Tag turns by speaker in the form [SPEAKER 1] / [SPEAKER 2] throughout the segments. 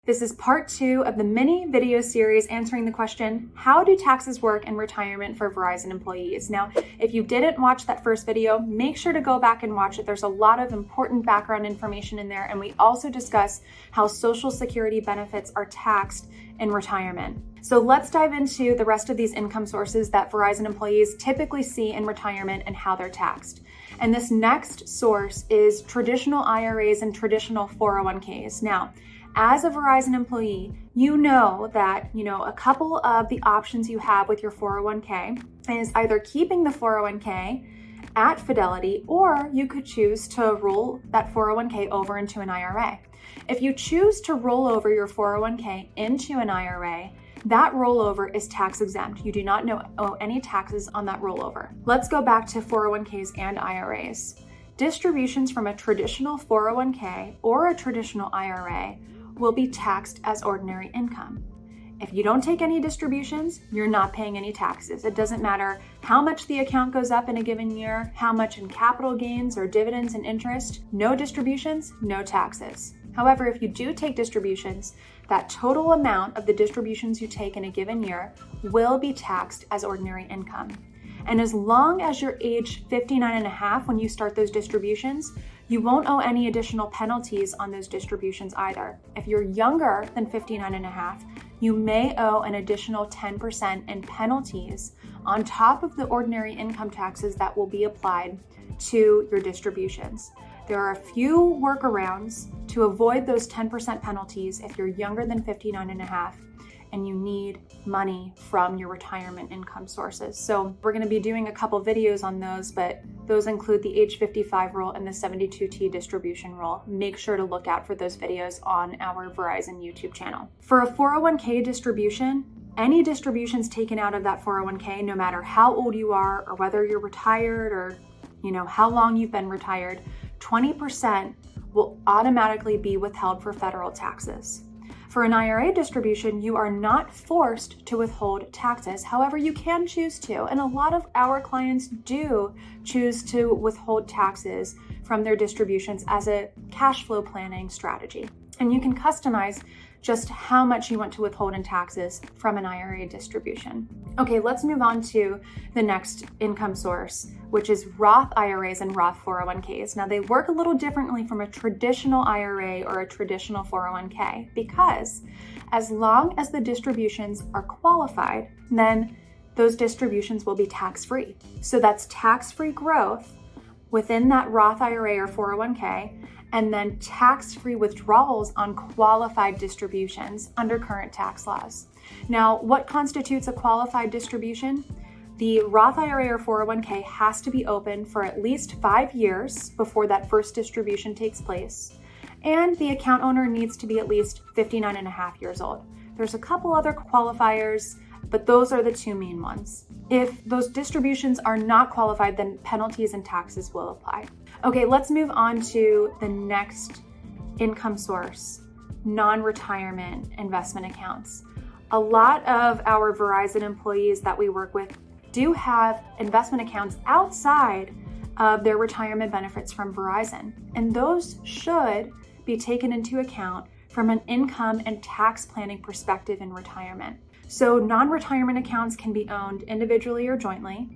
[SPEAKER 1] This is part 2 of the mini video series answering the question, how do taxes work in retirement for Verizon employees? Now, if you didn't watch that first video, make sure to go back and watch it. There's a lot of important background information in there, and we also discuss how Social Security benefits are taxed in retirement. So let's dive into the rest of these income sources that Verizon employees typically see in retirement and how they're taxed. And this next source is traditional IRAs and traditional 401ks. Now, as a Verizon employee, you know that, a couple of the options you have with your 401k is either keeping the 401k at Fidelity, or you could choose to roll that 401k over into an IRA. If you choose to roll over your 401k into an IRA, that rollover is tax exempt. You do not owe any taxes on that rollover. Let's go back to 401ks and IRAs. Distributions from a traditional 401k or a traditional IRA will be taxed as ordinary income. If you don't take any distributions, you're not paying any taxes. It doesn't matter how much the account goes up in a given year, how much in capital gains or dividends and interest, no distributions, no taxes. However, if you do take distributions, that total amount of the distributions you take in a given year will be taxed as ordinary income. And as long as you're age 59 and a half when you start those distributions, you won't owe any additional penalties on those distributions either. If you're younger than 59 and a half, you may owe an additional 10% in penalties on top of the ordinary income taxes that will be applied to your distributions. There are a few workarounds to avoid those 10% penalties if you're younger than 59 and a half and you need money from your retirement income sources. So we're gonna be doing a couple videos on those, but those include the age 55 rule and the 72T distribution rule. Make sure to look out for those videos on our Verizon YouTube channel. For a 401k distribution, any distributions taken out of that 401k, no matter how old you are or whether you're retired or how long you've been retired, 20% will automatically be withheld for federal taxes. For an IRA distribution, you are not forced to withhold taxes. However, you can choose to, and a lot of our clients do choose to withhold taxes from their distributions as a cash flow planning strategy. And you can customize just how much you want to withhold in taxes from an IRA distribution. Okay, let's move on to the next income source, which is Roth IRAs and Roth 401ks. Now, they work a little differently from a traditional IRA or a traditional 401k because as long as the distributions are qualified, then those distributions will be tax-free. So that's tax-free growth within that Roth IRA or 401k, and then tax-free withdrawals on qualified distributions under current tax laws. Now, what constitutes a qualified distribution? The Roth IRA or 401k has to be open for at least 5 years before that first distribution takes place, and the account owner needs to be at least 59 and a half years old. There's a couple other qualifiers, but those are the two main ones. If those distributions are not qualified, then penalties and taxes will apply. Okay, let's move on to the next income source, non-retirement investment accounts. A lot of our Verizon employees that we work with do have investment accounts outside of their retirement benefits from Verizon, and those should be taken into account from an income and tax planning perspective in retirement. So non-retirement accounts can be owned individually or jointly,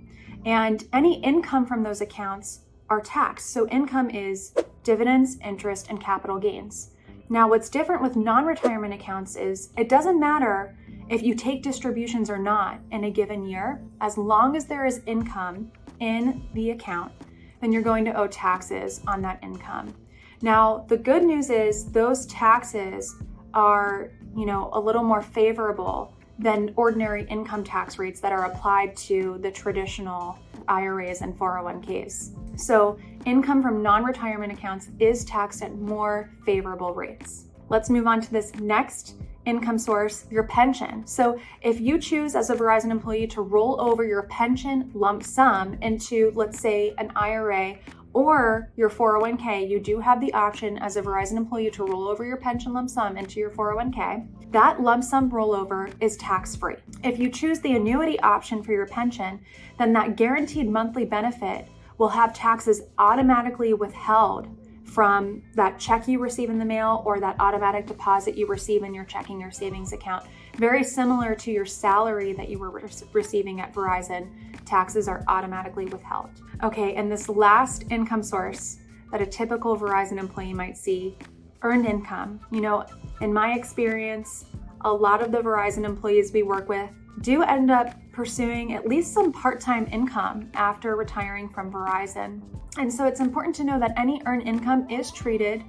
[SPEAKER 1] and any income from those accounts are taxed. So income is dividends, interest, and capital gains. Now, what's different with non-retirement accounts is it doesn't matter if you take distributions or not in a given year, as long as there is income in the account, then you're going to owe taxes on that income. Now, the good news is those taxes are, a little more favorable than ordinary income tax rates that are applied to the traditional IRAs and 401ks. So income from non-retirement accounts is taxed at more favorable rates. Let's move on to this next income source, your pension. So if you choose as a Verizon employee to roll over your pension lump sum into, let's say, an IRA or your 401k, you do have the option as a Verizon employee to roll over your pension lump sum into your 401k. That lump sum rollover is tax-free. If you choose the annuity option for your pension, then that guaranteed monthly benefit will have taxes automatically withheld from that check you receive in the mail or that automatic deposit you receive in your checking or savings account. Very similar to your salary that you were receiving at Verizon, taxes are automatically withheld. Okay, and this last income source that a typical Verizon employee might see, earned income. You know, in my experience, a lot of the Verizon employees we work with do end up pursuing at least some part-time income after retiring from Verizon. And so it's important to know that any earned income is treated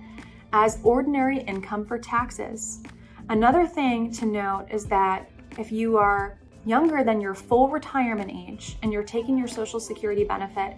[SPEAKER 1] as ordinary income for taxes. Another thing to note is that if you are younger than your full retirement age and you're taking your Social Security benefit,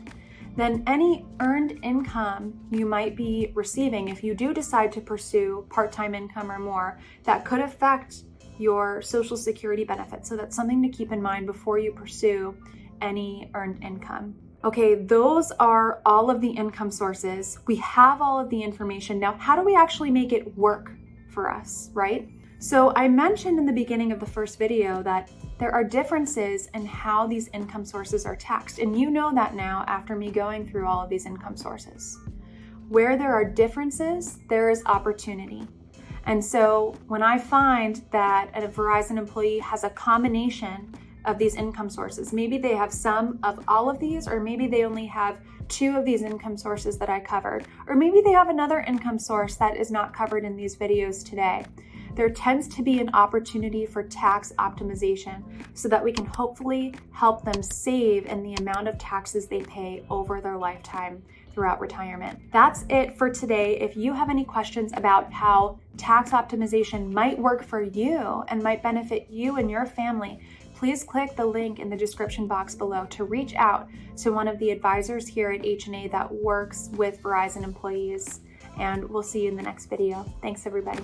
[SPEAKER 1] then any earned income you might be receiving, if you do decide to pursue part-time income or more, that could affect your Social Security benefit. So that's something to keep in mind before you pursue any earned income. Okay, those are all of the income sources. We have all of the information. Now, how do we actually make it work for us, right? So I mentioned in the beginning of the first video that there are differences in how these income sources are taxed. And you know that now after me going through all of these income sources. Where there are differences, there is opportunity. And so when I find that a Verizon employee has a combination of these income sources, maybe they have some of all of these, or maybe they only have 2 of these income sources that I covered, or maybe they have another income source that is not covered in these videos today. There tends to be an opportunity for tax optimization so that we can hopefully help them save in the amount of taxes they pay over their lifetime throughout retirement. That's it for today. If you have any questions about how tax optimization might work for you and might benefit you and your family, please click the link in the description box below to reach out to one of the advisors here at H&A that works with Verizon employees. And we'll see you in the next video. Thanks, everybody.